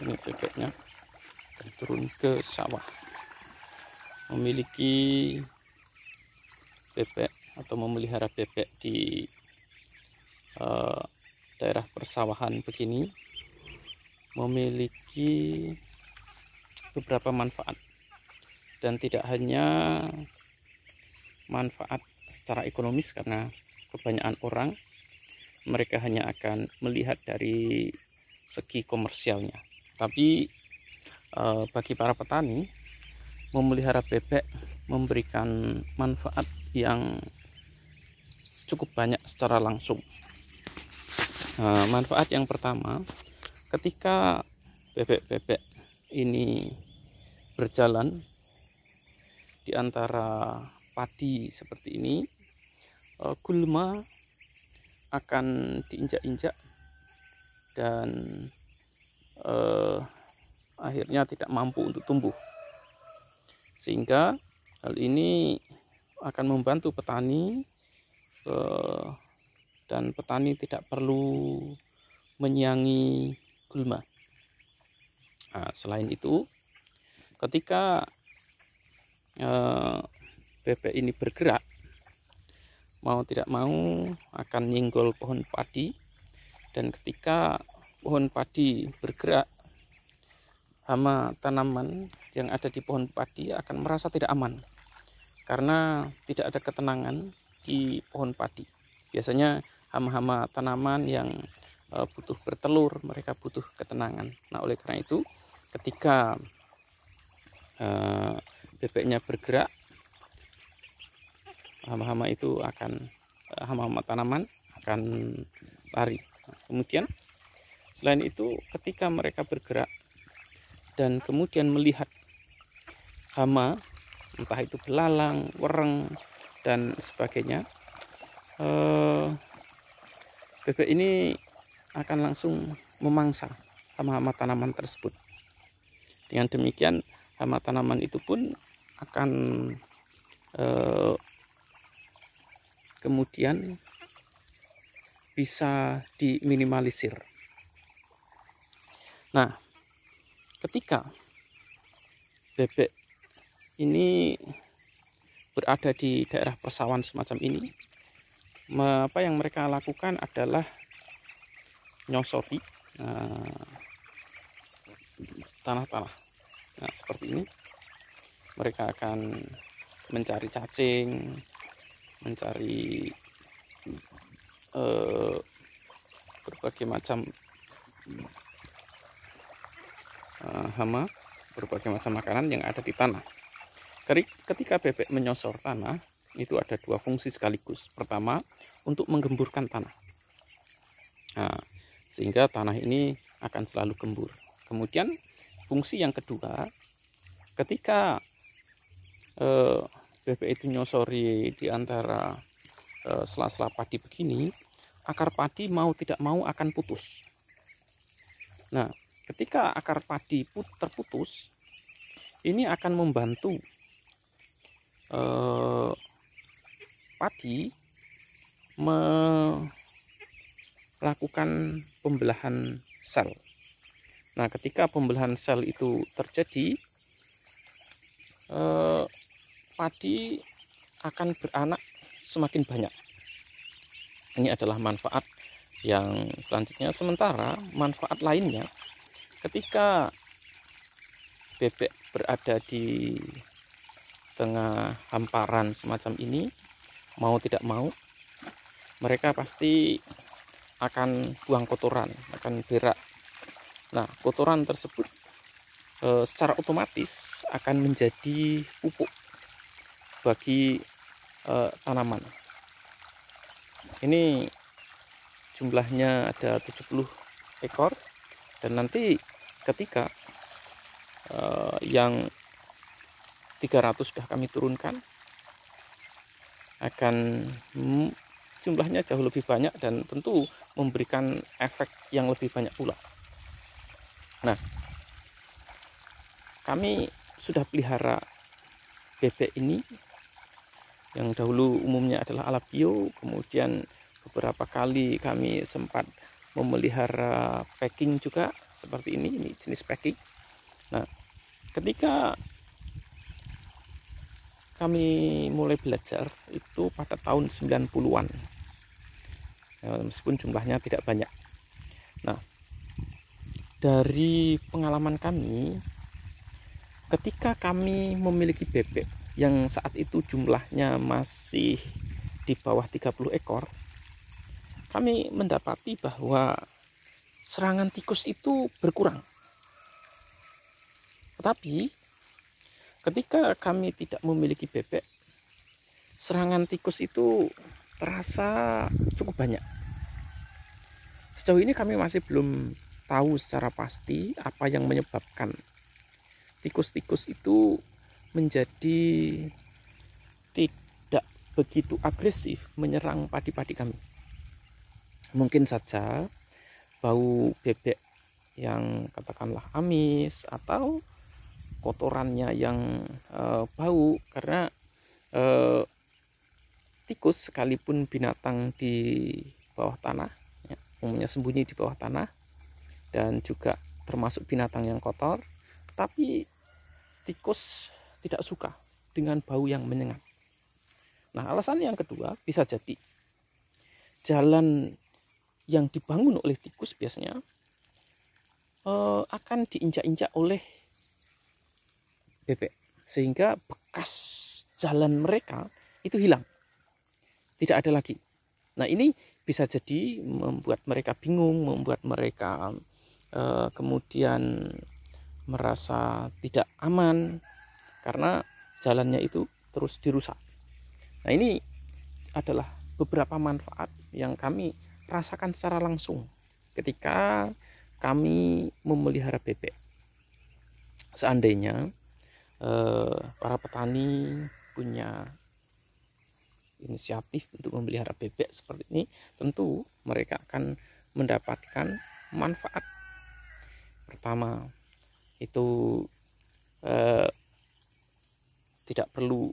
ini bebeknya dan turun ke sawah. Memiliki bebek atau memelihara bebek di daerah persawahan begini memiliki beberapa manfaat, dan tidak hanya manfaat secara ekonomis, karena kebanyakan orang mereka hanya akan melihat dari segi komersialnya, tapi bagi para petani memelihara bebek memberikan manfaat yang cukup banyak secara langsung. Manfaat yang pertama, ketika bebek-bebek ini berjalan di antara padi seperti ini, gulma akan diinjak-injak dan akhirnya tidak mampu untuk tumbuh, sehingga hal ini akan membantu petani, dan petani tidak perlu menyiangi gulma. Selain itu, ketika bebek ini bergerak, mau tidak mau akan nyenggol pohon padi, dan ketika pohon padi bergerak, hama tanaman yang ada di pohon padi akan merasa tidak aman karena tidak ada ketenangan di pohon padi. Biasanya hama-hama tanaman yang butuh bertelur, mereka butuh ketenangan. Nah, oleh karena itu ketika bebeknya bergerak, hama-hama itu akan hama-hama tanaman akan lari. Kemudian selain itu, ketika mereka bergerak dan kemudian melihat hama, entah itu belalang, wereng dan sebagainya, bebek ini akan langsung memangsa hama-hama tanaman tersebut. Dengan demikian, hama tanaman itu pun akan kemudian bisa diminimalisir. Nah, ketika bebek ini berada di daerah persawahan semacam ini, apa yang mereka lakukan adalah nyosori tanah-tanah. Nah, seperti ini. Mereka akan mencari cacing, mencari berbagai macam hama, berbagai macam makanan yang ada di tanah. Ketika bebek menyosor tanah, itu ada dua fungsi sekaligus. Pertama, untuk menggemburkan tanah, sehingga tanah ini akan selalu gembur. Kemudian fungsi yang kedua, ketika bebek itu nyosori di antara sela-sela padi begini, akar padi mau tidak mau akan putus. Nah, ketika akar padi terputus, ini akan membantu padi melakukan pembelahan sel. Nah, ketika pembelahan sel itu terjadi, padi akan beranak semakin banyak. Ini adalah manfaat yang selanjutnya. Sementara manfaat lainnya, ketika bebek berada di tengah hamparan semacam ini, mau tidak mau mereka pasti akan buang kotoran, akan berak. Nah, kotoran tersebut secara otomatis akan menjadi pupuk bagi tanaman. Ini jumlahnya ada 70 ekor, dan nanti ketika yang 300 sudah kami turunkan, akan jumlahnya jauh lebih banyak dan tentu memberikan efek yang lebih banyak pula. Nah, kami sudah pelihara bebek ini yang dahulu umumnya adalah alabio, kemudian beberapa kali kami sempat memelihara packing juga seperti ini jenis packing. Nah, ketika kami mulai belajar itu pada tahun 90-an, meskipun jumlahnya tidak banyak. Nah, dari pengalaman kami, ketika kami memiliki bebek yang saat itu jumlahnya masih di bawah 30 ekor, kami mendapati bahwa serangan tikus itu berkurang. Tetapi ketika kami tidak memiliki bebek, serangan tikus itu terasa cukup banyak. Sejauh ini kami masih belum tahu secara pasti apa yang menyebabkan tikus-tikus itu menjadi tidak begitu agresif menyerang padi-padi kami. Mungkin saja bau bebek yang katakanlah amis atau kotorannya yang bau, karena tikus sekalipun binatang di bawah tanah, ya, umumnya sembunyi di bawah tanah dan juga termasuk binatang yang kotor, tapi tikus tidak suka dengan bau yang menyengat. Nah, alasan yang kedua bisa jadi jalan yang dibangun oleh tikus biasanya akan diinjak-injak oleh bebek, sehingga bekas jalan mereka itu hilang, tidak ada lagi. Nah, ini bisa jadi membuat mereka bingung, membuat mereka kemudian merasa tidak aman karena jalannya itu terus dirusak. Nah, ini adalah beberapa manfaat yang kami rasakan secara langsung ketika kami memelihara bebek. Seandainya para petani punya inisiatif untuk memelihara bebek seperti ini, tentu mereka akan mendapatkan manfaat. Pertama, itu tidak perlu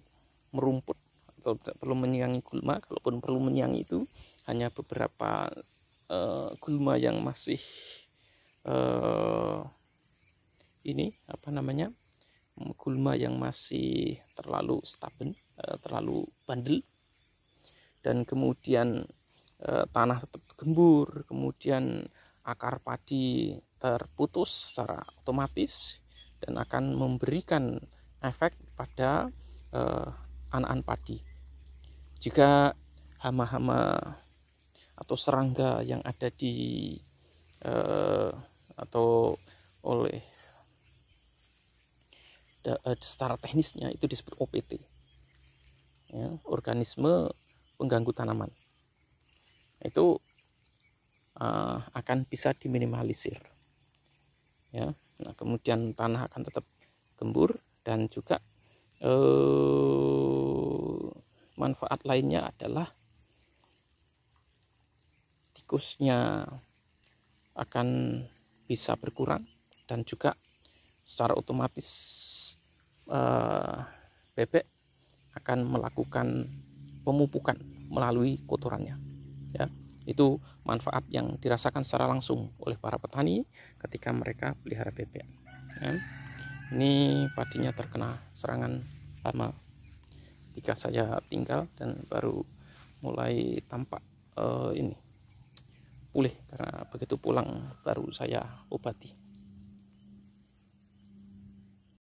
merumput atau tidak perlu menyiangi gulma. Kalaupun perlu menyiangi, itu hanya beberapa gulma yang masih gulma yang masih terlalu stubborn, terlalu bandel, dan kemudian tanah tetap gembur, kemudian akar padi terputus secara otomatis dan akan memberikan efek pada anak-anak padi. Jika hama-hama atau serangga yang ada di atau oleh secara teknisnya itu disebut OPT, ya, organisme pengganggu tanaman, itu akan bisa diminimalisir, ya. Nah, kemudian tanah akan tetap gembur dan juga manfaat lainnya adalah tikusnya akan bisa berkurang dan juga secara otomatis bebek akan melakukan pemupukan melalui kotorannya, ya. Itu manfaat yang dirasakan secara langsung oleh para petani ketika mereka pelihara bebek, ya. Ini padinya terkena serangan hama ketika saya tinggal dan baru mulai tampak pulih, karena begitu pulang baru saya obati.